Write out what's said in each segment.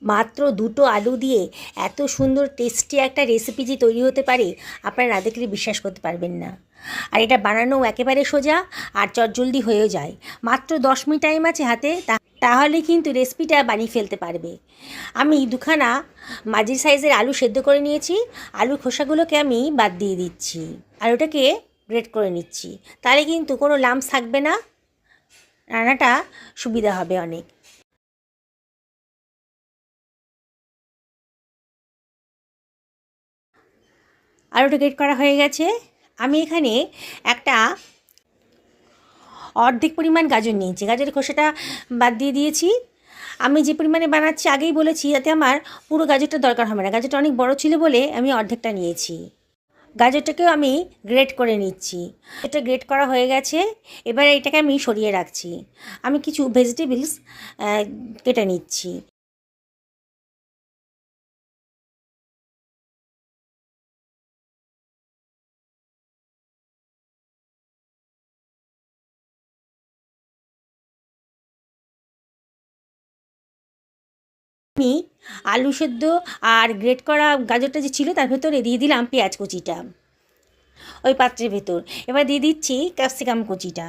মাত্র দুটো আলু দিয়ে এত সুন্দর টেস্টি একটা রেসিপি যে তৈরি হতে পারে আপনারা না দেখলে বিশ্বাস করতে পারবেন না। আর এটা বানানো একেবারে সোজা আর চটজলদি হয়েও যায়। মাত্র 10 মিনিট টাইম আছে হাতে, তাহলে কিন্তু রেসিপিটা বানিয়ে ফেলতে পারবে। আমি দুখানা মাঝারি সাইজের আলু সেদ্ধ করে নিয়েছি। আলুর খোসাগুলোকে আমি বাদ দিয়ে দিচ্ছি, আলুটাকে গ্রেট করে নিচ্ছি। তাহলে কিন্তু কোনো লাম্পস থাকবে না, রান্নাটা সুবিধা হবে অনেক। আলুটা গ্রেট করা হয়ে গেছে। আমি এখানে একটা অর্ধেক পরিমাণ গাজর নিয়েছি, গাজরের খোসাটা বাদ দিয়ে দিয়েছি। আমি যে পরিমাণে বানাচ্ছি আগেই বলেছি, যাতে আমার পুরো গাজরটা দরকার হবে না। গাজরটা অনেক বড় ছিল বলে আমি অর্ধেকটা নিয়েছি। গাজরটাকেও আমি গ্রেট করে নিচ্ছি। এটা গ্রেট করা হয়ে গেছে। এবার এটাকে আমি সরিয়ে রাখছি। আমি কিছু ভেজিটেবলস কেটে নিচ্ছি। আমি আলু সেদ্ধ আর গ্রেট করা গাজরটা যে ছিল তার ভেতরে দিয়ে দিলাম পেঁয়াজ কুচিটা ওই পাত্রের ভেতর। এবার দিয়ে দিচ্ছি ক্যাপসিকাম কুচিটা।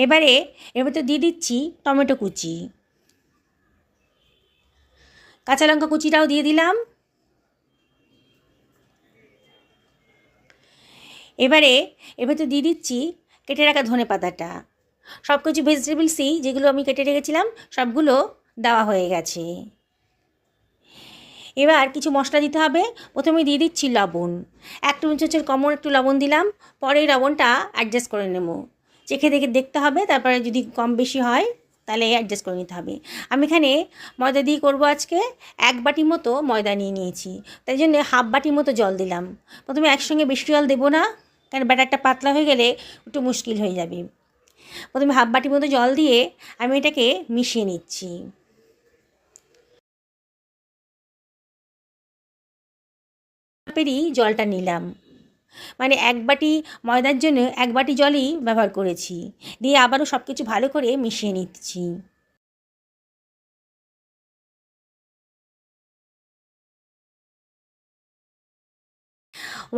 এবারে এর ভেতর দিয়ে দিচ্ছি টমেটো কুচি, কাঁচা লঙ্কা কুচিটাও দিয়ে দিলাম। এবারে এর ভেতর দিয়ে দিচ্ছি কেটে রাখা ধনে পাতাটা। সব কিছু ভেজিটেবলসই যেগুলো আমি কেটে রেখেছিলাম সবগুলো দেওয়া হয়ে গেছে। এবার কিছু মশলা দিতে হবে। প্রথমে দিয়ে দিচ্ছি লবণ, 1 টেবিল চামচের কমন একটু লবণ দিলাম। পরে লবণটা অ্যাডজাস্ট করে নেব, চেখে দেখে দেখতে হবে, তারপরে যদি কম বেশি হয় তাহলে অ্যাডজাস্ট করে নিতে হবে। আমি এখানে ময়দা দিয়ে করবো আজকে। 1 বাটি মতো ময়দা নিয়ে নিয়েছি, তাই জন্য 1/2 বাটির মতো জল দিলাম। প্রথমে একসঙ্গে বেশি জল দেবো না, কারণ ব্যাটারটা পাতলা হয়ে গেলে একটু মুশকিল হয়ে যাবে। প্রথমে 1/2 বাটির মতো জল দিয়ে আমি এটাকে মিশিয়ে নিচ্ছি। পেরই জলটা নিলাম, মানে 1 বাটি ময়দার জন্য 1 বাটি জলই ব্যবহার করেছি। দিয়ে আবারও সব কিছু ভালো করে মিশিয়ে নিচ্ছি।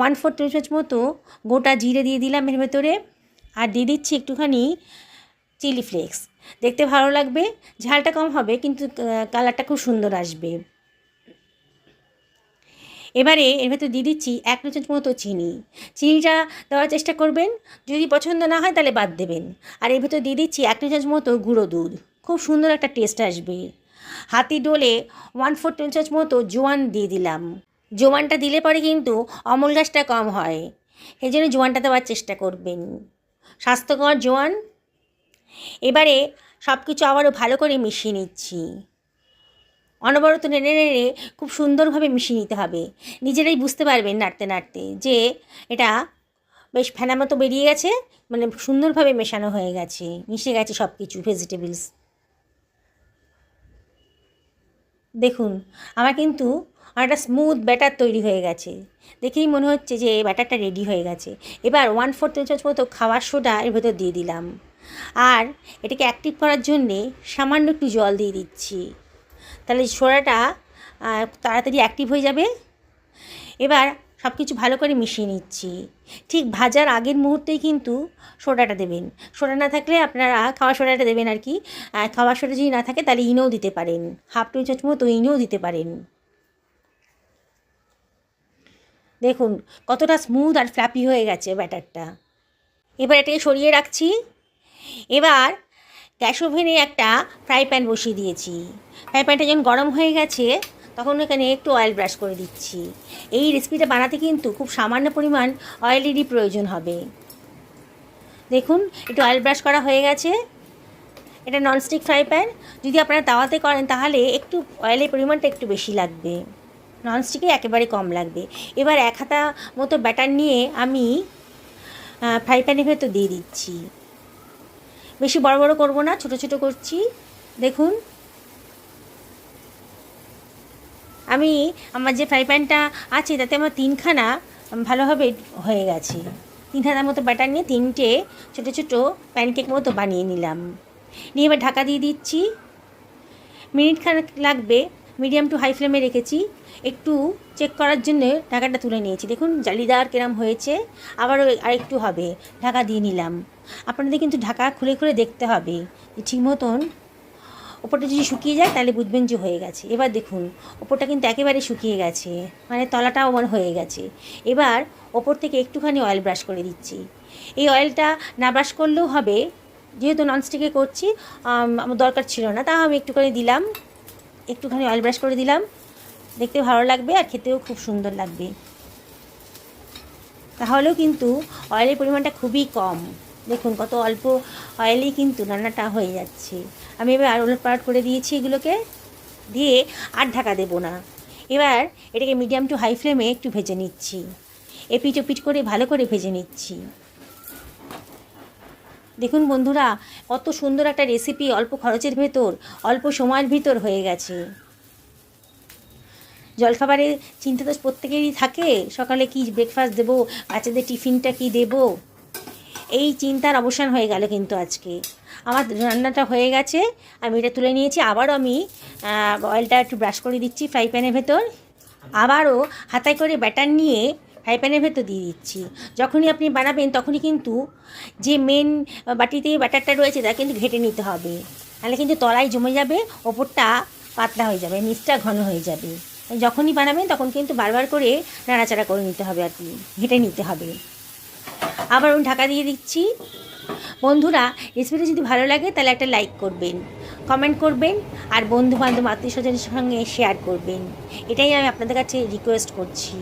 1/4 টেবিল চামচ মতো গোটা জিরে দিয়ে দিলাম এর ভেতরে। আর দিয়ে দিচ্ছি একটুখানি চিলি ফ্লেক্স, দেখতে ভালো লাগবে। ঝালটা কম হবে কিন্তু কালারটা খুব সুন্দর আসবে। এবারে এর ভেতর দিয়ে দিচ্ছি 1 টেবিল চামচ মতো চিনি। চিনিটা দেওয়ার চেষ্টা করবেন, যদি পছন্দ না হয় তাহলে বাদ দেবেন। আর এর ভেতর দিয়ে দিচ্ছি 1 টেবিল চামচ মতো গুঁড়ো দুধ, খুব সুন্দর একটা টেস্ট আসবে। হাতে ডোলে 1/4 টেবিল চামচ মতো জোয়ান দিয়ে দিলাম। জোয়ানটা দিলে পরে কিন্তু অমল গাছটা কম হয়, এই জন্য জোয়ানটা দেওয়ার চেষ্টা করবেন, স্বাস্থ্যকর জোয়ান। এবারে সব কিছু আবারও ভালো করে মিশিয়ে নিচ্ছি। অনবরত নেড়ে নেড়ে খুব সুন্দরভাবে মিশিয়ে নিতে হবে। নিজেরাই বুঝতে পারবেন নাড়তে নাড়তে যে এটা বেশ ফেনা মতো বেরিয়ে গেছে, মানে সুন্দরভাবে মেশানো হয়ে গেছে, মিশে গেছে সব কিছু ভেজিটেবলস। দেখুন আমার কিন্তু একটা স্মুথ ব্যাটার তৈরি হয়ে গেছে, দেখেই মনে হচ্ছে যে ব্যাটারটা রেডি হয়ে গেছে। এবার 1/4 টেবিল চামচ মতো খাওয়ার সোডা এর ভেতর দিয়ে দিলাম। আর এটাকে অ্যাক্টিভ করার জন্যে সামান্য একটু জল দিয়ে দিচ্ছি, তাহলে সোডাটা তাড়াতাড়ি অ্যাক্টিভ হয়ে যাবে। এবার সব কিছু ভালো করে মিশিয়ে নিচ্ছি। ঠিক ভাজার আগের মুহূর্তেই কিন্তু সোডাটা দেবেন। সোডা না থাকলে আপনারা খাওয়ার সোডাটা দেবেন আর কি। খাওয়ার সোডা যদি না থাকে তাহলে ইনোও দিতে পারেন, 1/2 টেবিল চামচ মতো ইনোও দিতে পারেন। দেখুন কতটা স্মুথ আর ফ্লাপি হয়ে গেছে ব্যাটারটা। এবার এটাকে সরিয়ে রাখছি। এবার গ্যাস ওভেনে একটা ফ্রাই প্যান বসিয়ে দিয়েছি। ফ্রাই প্যানটা যখন গরম হয়ে গেছে তখন এখানে একটু অয়েল ব্রাশ করে দিচ্ছি। এই রেসিপিটা বানাতে কিন্তু খুব সামান্য পরিমাণ অয়েলেরই প্রয়োজন হবে। দেখুন একটু অয়েল ব্রাশ করা হয়ে গেছে। এটা ননস্টিক ফ্রাই প্যান, যদি আপনারা তাওয়াতে করেন তাহলে একটু অয়েলের পরিমাণটা একটু বেশি লাগবে, ননস্টিকে একেবারে কম লাগবে। এবার 1 হাতা মতো ব্যাটার নিয়ে আমি ফ্রাই প্যানের ভেতর দিয়ে দিচ্ছি। বেশি বড় বড় করব না, ছোট ছোট করছি। দেখুন আমি আমার যে ফ্রাই প্যানটা আছে তাতে আমার 3খানা ভালোভাবে হয়ে গেছে। 3 হাতার মতো ব্যাটার নিয়ে 3টে ছোটো ছোটো প্যানকেক মতো বানিয়ে নিলাম। নিয়ে এবার ঢাকা দিয়ে দিচ্ছি। মিনিট খানেক লাগবে। মিডিয়াম টু হাই ফ্লেমে রেখেছি, একটু চেক করার জন্য ঢাকাটা তুলে নিয়েছি। দেখুন জালিদার কেরম হয়েছে, আবারও আরেকটু হবে, ঢাকা দিয়ে নিলাম। আপনাদের কিন্তু ঢাকা খুলে খুলে দেখতে হবে যে ঠিক মতন ওপরটা যদি শুকিয়ে যায় তাহলে বুঝবেন যে হয়ে গেছে। এবার দেখুন ওপরটা কিন্তু একেবারে শুকিয়ে গেছে, মানে তলাটাও আমার হয়ে গেছে। এবার ওপর থেকে একটুখানি অয়েল ব্রাশ করে দিচ্ছি। এই অয়েলটা না ব্রাশ করলেও হবে, যেহেতু ননস্টিকে করছি আমার দরকার ছিল না, তাও আমি একটুখানি দিলাম, একটুখানি অয়েল ব্রাশ করে দিলাম। দেখতে ভালো লাগবে আর খেতেও খুব সুন্দর লাগবে। তাহলেও কিন্তু অয়েলের পরিমাণটা খুবই কম, দেখুন কত অল্প অয়েলেই কিন্তু রান্নাটা হয়ে যাচ্ছে। আমি এবার আর ওলটপালট করে দিয়েছি, এগুলোকে দিয়ে আর ঢাকা দেবো না। এবার এটাকে মিডিয়াম টু হাই ফ্লেমে একটু ভেজে নিচ্ছি, এপিট ওপিট করে ভালো করে ভেজে নিচ্ছি। দেখুন বন্ধুরা, কত সুন্দর একটা রেসিপি অল্প খরচের ভেতর, অল্প সময়ের ভিতর হয়ে গেছে। জলখাবারের চিন্তা তো প্রত্যেকেরই থাকে, সকালে কি ব্রেকফাস্ট দেবো, বাচ্চাদের টিফিনটা কি দেবো, এই চিন্তার অবসান হয়ে গেল কিন্তু আজকে। আমার রান্নাটা হয়ে গেছে, আমি এটা তুলে নিয়েছি। আবারও আমি অয়েলটা একটু ব্রাশ করে দিচ্ছি ফ্রাই প্যানের ভেতর, আবারও হাতায় করে ব্যাটার নিয়ে ফ্রাই প্যানের ভেতর দিয়ে দিচ্ছি। যখনই আপনি বানাবেন তখনই কিন্তু যে মেন বাটিতে ব্যাটারটা রয়েছে তা কিন্তু ঘেটে নিতে হবে, নাহলে কিন্তু তলায় জমে যাবে, ওপরটা পাতলা হয়ে যাবে, নিচটা ঘন হয়ে যাবে। যখনই বানাবেন তখন কিন্তু বারবার করে নাড়াচাড়া করে নিতে হবে, আর কি ঘেটে নিতে হবে। আবার আমি ঢাকা দিয়ে দিচ্ছি। বন্ধুরা, রেসিপিটা যদি ভালো লাগে তাহলে একটা লাইক করবেন, কমেন্ট করবেন, আর বন্ধুবান্ধব আত্মীয় স্বজনের সঙ্গে শেয়ার করবেন। এটাই আমি আপনাদের কাছে রিকোয়েস্ট করছি।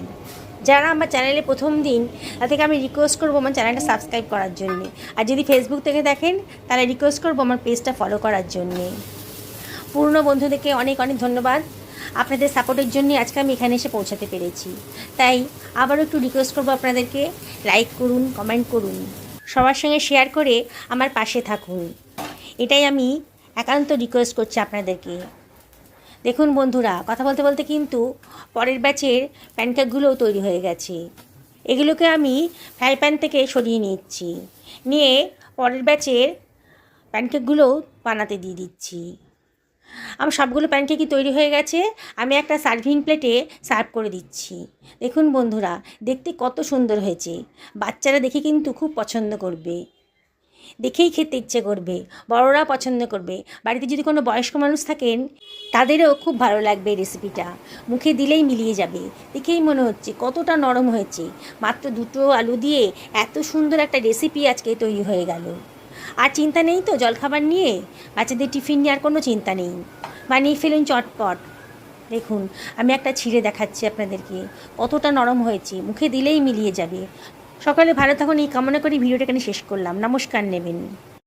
যারা আমার চ্যানেলে প্রথম দিন তাদেরকে আমি রিকোয়েস্ট করবো আমার চ্যানেলটা সাবস্ক্রাইব করার জন্যে, আর যদি ফেসবুক থেকে দেখেন তাহলে রিকোয়েস্ট করবো আমার পেজটা ফলো করার জন্যে। পুরনো বন্ধুদেরকে অনেক অনেক ধন্যবাদ, আপনাদের সাপোর্টের জন্য আজকে আমি এখানে এসে পৌঁছাতে পেরেছি। তাই আবারও একটু রিকোয়েস্ট করবো আপনাদেরকে, লাইক করুন, কমেন্ট করুন, সবার সঙ্গে শেয়ার করে আমার পাশে থাকুন। এটাই আমি একান্ত রিকোয়েস্ট করছি আপনাদেরকে। দেখুন বন্ধুরা, কথা বলতে বলতে কিন্তু পরের ব্যাচের প্যানকেকগুলোও তৈরি হয়ে গেছে। এগুলোকে আমি ফ্রাই প্যান থেকে সরিয়ে নিচ্ছি, নিয়ে পরের ব্যাচের প্যানকেকগুলোও বানাতে দিয়ে দিচ্ছি। আমার সবগুলো প্যানকেকই তৈরি হয়ে গেছে, আমি একটা সার্ভিং প্লেটে সার্ভ করে দিচ্ছি। দেখুন বন্ধুরা, দেখতে কত সুন্দর হয়েছে, বাচ্চারা দেখে কিন্তু খুব পছন্দ করবে, দেখেই খেতে ইচ্ছে করবে, বড়রা পছন্দ করবে। বাড়িতে যদি কোনো বয়স্ক মানুষ থাকেন তাদেরও খুব ভালো লাগবে এই রেসিপিটা, মুখে দিলেই মিলিয়ে যাবে। দেখেই মনে হচ্ছে কতটা নরম হয়েছে, মাত্র 2টো আলু দিয়ে এত সুন্দর একটা রেসিপি আজকে তৈরি হয়ে গেল। আর চিন্তা নেই তো জলখাবার নিয়ে, বাচ্চাদের টিফিন নিয়ে আর কোনো চিন্তা নেই, বানিয়ে ফেলুন চটপট। দেখুন আমি একটা ছিঁড়ে দেখাচ্ছি আপনাদেরকে, কতটা নরম হয়েছে, মুখে দিলেই মিলিয়ে যাবে। সকালে ভালো থাকুন এই কামনা করি ভিডিওটা এখানে শেষ করলাম। নমস্কার নেবেন।